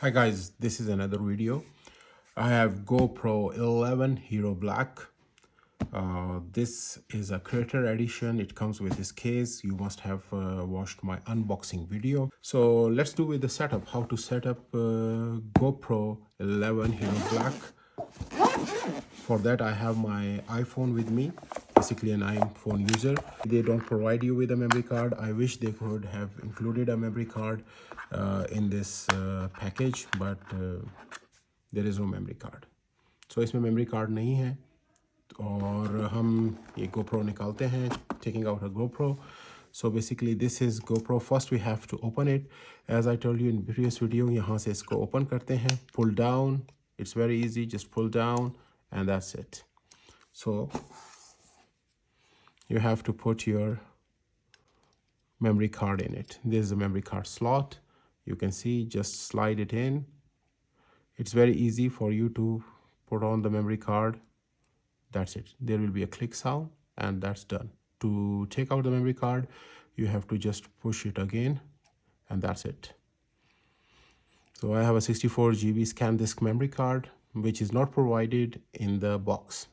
Hi guys, this is another video. I have GoPro 11 Hero Black. This is a creator edition. It comes with this case. You must have watched my unboxing video. So let's do with the setup, how to set up GoPro 11 Hero Black. For that I have my iPhone with me, basically an iPhone user. They don't provide you with a memory card. I wish they could have included a memory card in this package, but there is no memory card. So इसमें memory card नहीं है और हम ये GoPro निकालते हैं, taking out a GoPro. So basically this is GoPro. First we have to open it. As I told you in previous video, यहाँ से इसको open करते हैं, pull down. It's very easy, just pull down and that's it. So you have to put your memory card in it. This is a memory card slot. You can see, just slide it in. It's very easy for you to put on the memory card. That's it. There will be a click sound and that's done. To take out the memory card, you have to just push it again and that's it. So I have a 64 GB ScanDisk memory card, which is not provided in the box.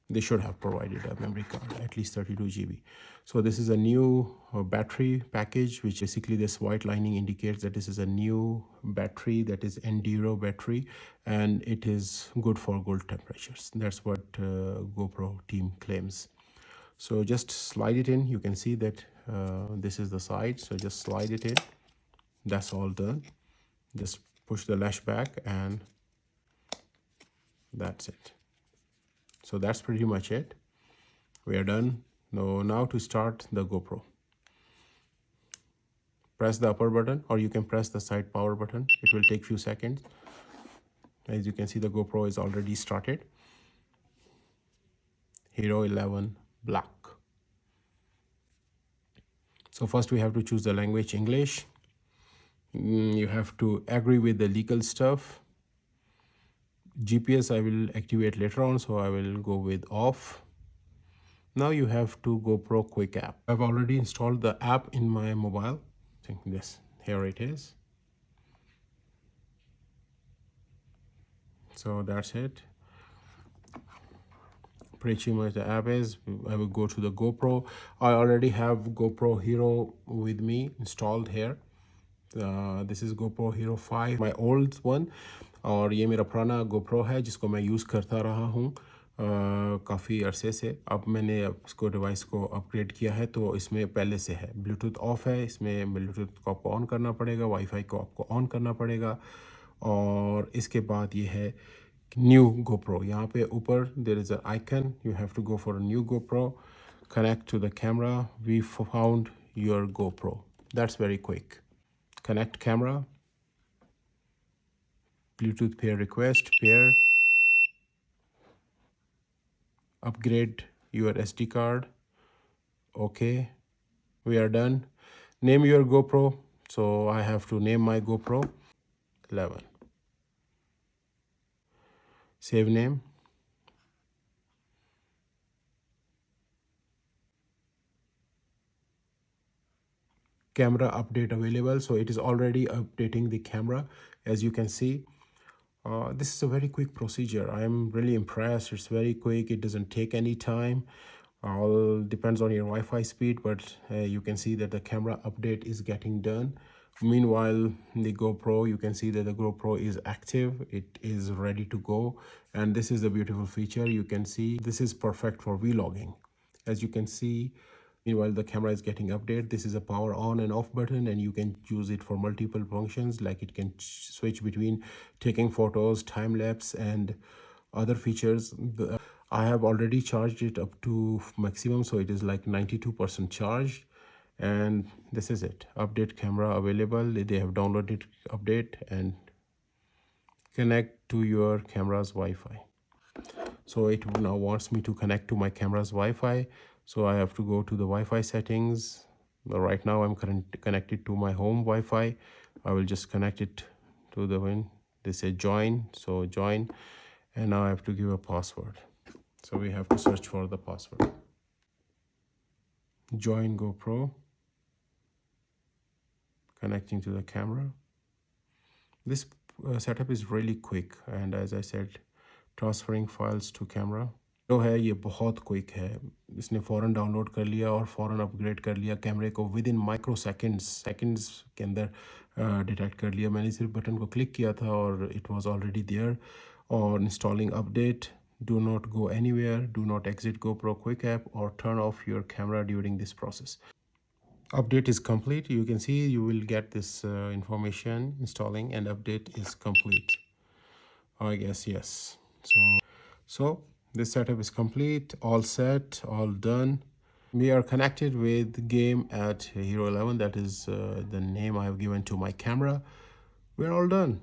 They should have provided a memory card, at least 32 GB. So this is a new battery package, which basically this white lining indicates that this is a new battery, that is Enduro battery, and it is good for cold temperatures. That's what GoPro team claims. So just slide it in. You can see that this is the side. So just slide it in. That's all done. Just push the latch back and that's it. So that's pretty much it. We are done. Now to start the GoPro. Press the upper button or you can press the side power button. It will take few seconds. As you can see, the GoPro is already started. Hero 11 Black. So first we have to choose the language English. You have to agree with the legal stuff. GPS I will activate later on, so I will go with off. Now you have to GoPro Quick app. I've already installed the app in my mobile. I think this, here it is. So that's it. Pretty much the app is. I will go to the GoPro. I already have GoPro Hero with me installed here. This is GoPro Hero 5, my old one. और ये मेरा पुराना GoPro है जिसको मैं use करता रहा हूँ काफ़ी अरसे से. अब मैंने इसको डिवाइस को अपग्रेड किया है, तो इसमें पहले से है ब्लूटूथ ऑफ है. इसमें ब्लूटूथ को आपको ऑन करना पड़ेगा, वाईफाई को आपको ऑन करना पड़ेगा. और इसके बाद ये है न्यू GoPro. यहाँ पे ऊपर there is a icon. You have to go for a new GoPro. Connect to the camera. We found your GoPro. That's very quick. Connect camera. Bluetooth pair request, pair. Upgrade your SD card. Okay, we are done. Name your GoPro. So I have to name my GoPro 11. Save name. Camera update available. So it is already updating the camera, as you can see. This is a very quick procedure. I am really impressed. It's very quick. It doesn't take any time. All depends on your Wi-Fi speed, but you can see that the camera update is getting done. Meanwhile, the GoPro, you can see that the GoPro is active. It is ready to go. And this is the beautiful feature. You can see this is perfect for vlogging. As you can see, meanwhile the camera is getting updated. This is a power on and off button, and you can use it for multiple functions, like it can switch between taking photos, time lapse, and other features. I have already charged it up to maximum, so it is like 92% charged. And this is it. Update camera available. They have downloaded update and connect to your camera's Wi-Fi. So it now wants me to connect to my camera's Wi-Fi. So I have to go to the Wi-Fi settings. Right now I'm connected to my home Wi-Fi. I will just connect it to the win. They say join, so join. And now I have to give a password. So we have to search for the password. Join GoPro. Connecting to the camera. This setup is really quick, and as I said, transferring files to camera जो है ये बहुत quick है. इसने फ़ौरन download कर लिया और फ़ौरन अपग्रेड कर लिया कैमरे को विद इन माइक्रो सेकंड्स के अंदर डिटेक्ट कर लिया. मैंने सिर्फ बटन को क्लिक किया था और इट वाज ऑलरेडी देयर. और installing update, do not go anywhere, do not exit GoPro quick app or turn off your camera during this process. Update is complete. You can see you will get this information installing and update is complete. I guess yes. So this setup is complete, all set, all done. We are connected with game at Hero 11. That is the name I have given to my camera. We're all done.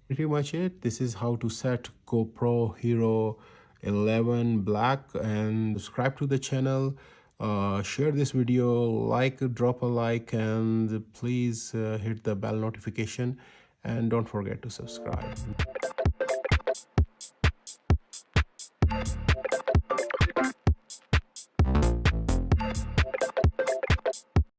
Pretty much it. This is how to set GoPro Hero 11 Black. And subscribe to the channel, share this video, drop a like, and please hit the bell notification, and don't forget to subscribe.